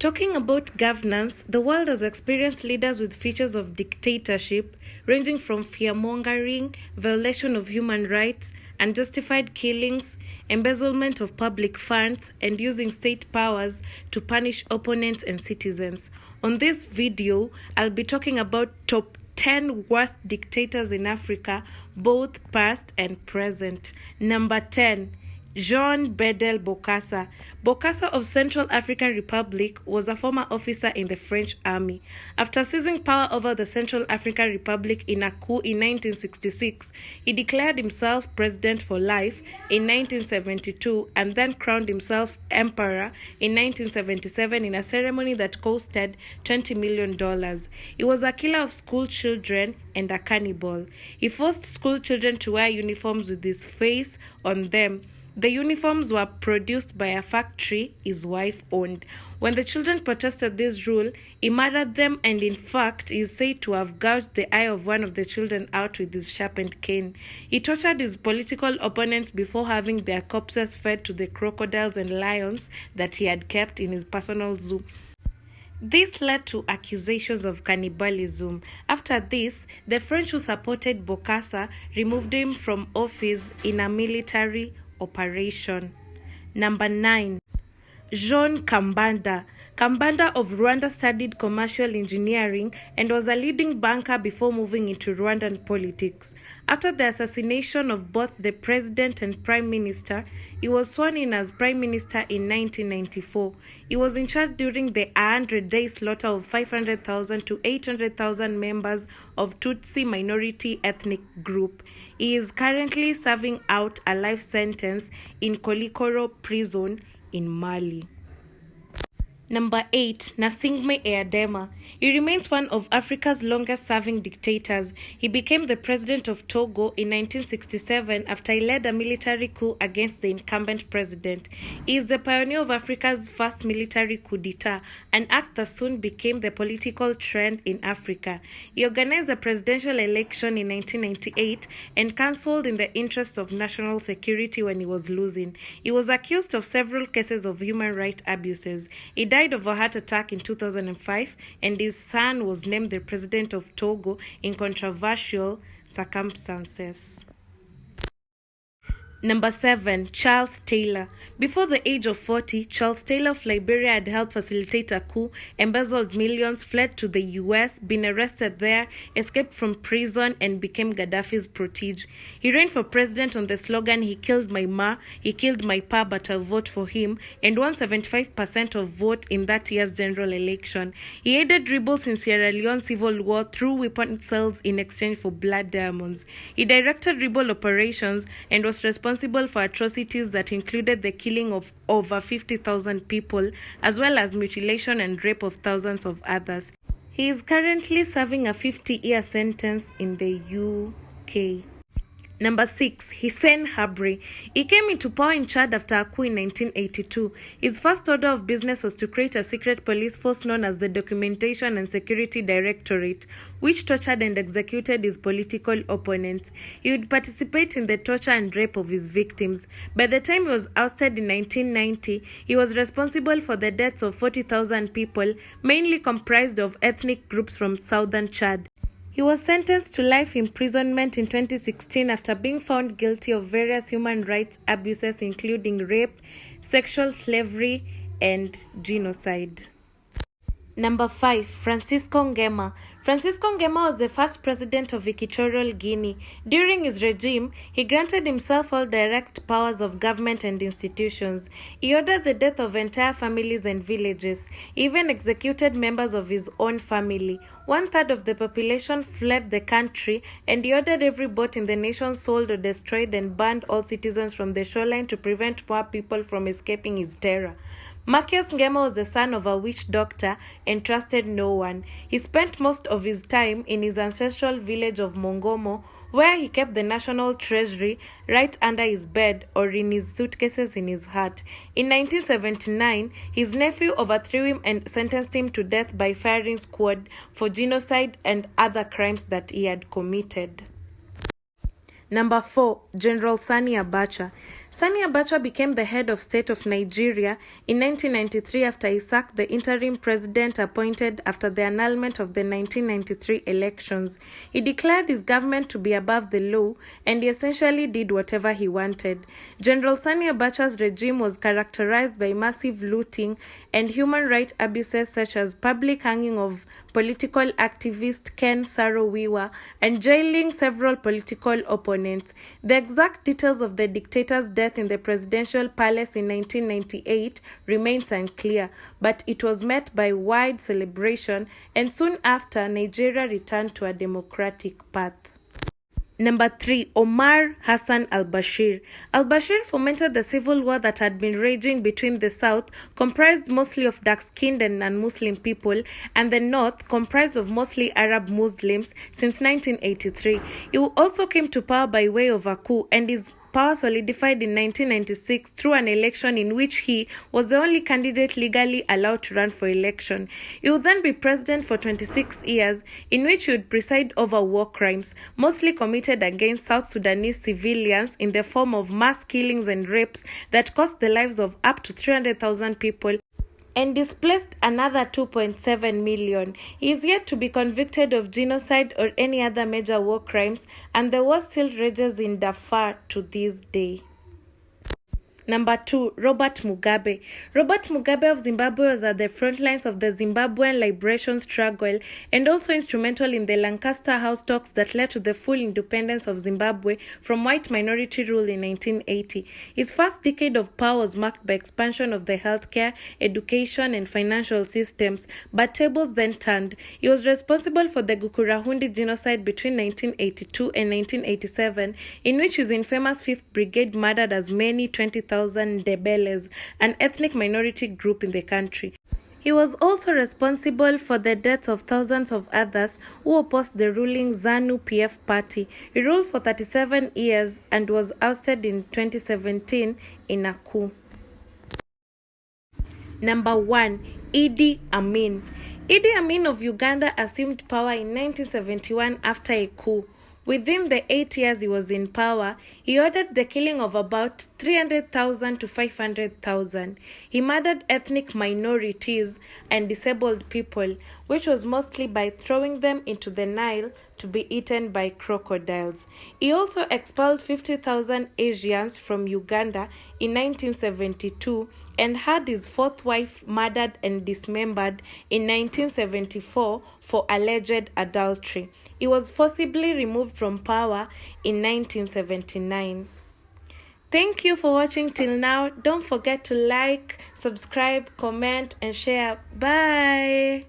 Talking about governance, the world has experienced leaders with features of dictatorship, ranging from fear-mongering, violation of human rights, unjustified killings, embezzlement of public funds, and using state powers to punish opponents and citizens. On this video, I'll be talking about top 10 worst dictators in Africa, both past and present. Number 10. Jean BEDEL BOKASSA. BOKASSA of Central African Republic was a former officer in the French army. After seizing power over the Central African Republic in a coup in 1966, he declared himself president for life in 1972 and then crowned himself emperor in 1977 in a ceremony that costed $20 million. He was a killer of school children and a cannibal. He forced school children to wear uniforms with his face on them. The uniforms were produced by a factory his wife owned. When the children protested this rule, he murdered them, and in fact is said to have gouged the eye of one of the children out with his sharpened cane. He tortured his political opponents before having their corpses fed to the crocodiles and lions that he had kept in his personal zoo. This led to accusations of cannibalism. After this, the French who supported BOKASSA removed him from office in a military operation. Number 9. Jean KAMBADA. KAMBADA of Rwanda studied commercial engineering and was a leading banker before moving into Rwandan politics. After the assassination of both the president and prime minister, he was sworn in as prime minister in 1994. He was in charge during the 100-day slaughter of 500,000 to 800,000 members of Tutsi minority ethnic group. He is currently serving out a life sentence in Kolikoro prison in Mali. Number 8. EYADEMA. He remains one of Africa's longest-serving dictators. He became the president of Togo in 1967 after he led a military coup against the incumbent president. He is the pioneer of Africa's first military coup d'etat, an act that soon became the political trend in Africa. He organized a presidential election in 1998 and cancelled in the interests of national security when he was losing. He was accused of several cases of human rights abuses. He died of a heart attack in 2005, and his son was named the president of Togo in controversial circumstances. Number 7. Charles Taylor. Before the age of 40, Charles Taylor of Liberia had helped facilitate a coup, embezzled millions, fled to the US, been arrested there, escaped from prison, and became Gaddafi's protege. He ran for president on the slogan, "He killed my ma, he killed my pa, but I'll vote for him," and won 75% of vote in that year's general election. He aided rebels in Sierra Leone civil war through weapon sales in exchange for blood diamonds. He directed rebel operations and was responsible for atrocities that included the killing of over 50,000 people, as well as mutilation and rape of thousands of others. He is currently serving a 50-year sentence in the UK. Number 6. HISSENE HABRE. He came into power in Chad after a coup in 1982. His first order of business was to create a secret police force known as the Documentation and Security Directorate, which tortured and executed his political opponents. He would participate in the torture and rape of his victims. By the time he was ousted in 1990, he was responsible for the deaths of 40,000 people, mainly comprised of ethnic groups from southern Chad. He was sentenced to life imprisonment in 2016 after being found guilty of various human rights abuses, including rape, sexual slavery, and genocide. Number 5. Francisco NGUEMA. Francisco NGUEMA was the first president of Equatorial Guinea. During his regime, he granted himself all direct powers of government and institutions. He ordered the death of entire families and villages. He even executed members of his own family. 1/3 of the population fled the country, and he ordered every boat in the nation sold or destroyed and banned all citizens from the shoreline to prevent more people from escaping his terror. MACIAS NGUEMA was the son of a witch doctor and trusted no one. He spent most of his time in his ancestral village of Mongomo, where he kept the national treasury right under his bed or in his suitcases in his hut. In 1979, his nephew overthrew him and sentenced him to death by firing squad for genocide and other crimes that he had committed. Number 4. General SANI ABACHA. Sani Abacha became the head of state of Nigeria in 1993 after he sacked the interim president appointed after the annulment of the 1993 elections. He declared his government to be above the law, and he essentially did whatever he wanted. General Sani Abacha's regime was characterized by massive looting and human rights abuses such as public hanging of political activist Ken SARO WIWA and jailing several political opponents. The exact details of the dictator's death in the presidential palace in 1998 remains unclear, but it was met by wide celebration, and soon after, Nigeria returned to a democratic path. Number 3. Omar Hassan al-Bashir. Al-Bashir fomented the civil war that had been raging between the south, comprised mostly of dark-skinned and non-Muslim people, and the north, comprised of mostly Arab Muslims, since 1983. He also came to power by way of a coup, and his power solidified in 1996 through an election in which he was the only candidate legally allowed to run for election. He would then be president for 26 years, in which he would preside over war crimes, mostly committed against South Sudanese civilians in the form of mass killings and rapes that cost the lives of up to 300,000 people and displaced another 2.7 million. He is yet to be convicted of genocide or any other major war crimes, and the war still rages in Darfur to this day. Number 2. Robert Mugabe. Robert Mugabe of Zimbabwe was at the front lines of the Zimbabwean liberation struggle and also instrumental in the Lancaster House talks that led to the full independence of Zimbabwe from white minority rule in 1980. His first decade of power was marked by expansion of the healthcare, education, and financial systems, but tables then turned. He was responsible for the Gukurahundi genocide between 1982 and 1987, in which his infamous 5th Brigade murdered as many 20,000 Ndebeles, an ethnic minority group in the country. He was also responsible for the deaths of thousands of others who opposed the ruling ZANU-PF party. He ruled for 37 years and was ousted in 2017 in a coup. Number 1. Idi Amin. Idi Amin of Uganda assumed power in 1971 after a coup. Within the 8 years he was in power, he ordered the killing of about 300,000 to 500,000. He murdered ethnic minorities and disabled people, which was mostly by throwing them into the Nile to be eaten by crocodiles. He also expelled 50,000 Asians from Uganda in 1972 and had his 4th wife murdered and dismembered in 1974 for alleged adultery. He was forcibly removed from power in 1979. Thank you for watching till now. Don't forget to like, subscribe, comment, and share. Bye!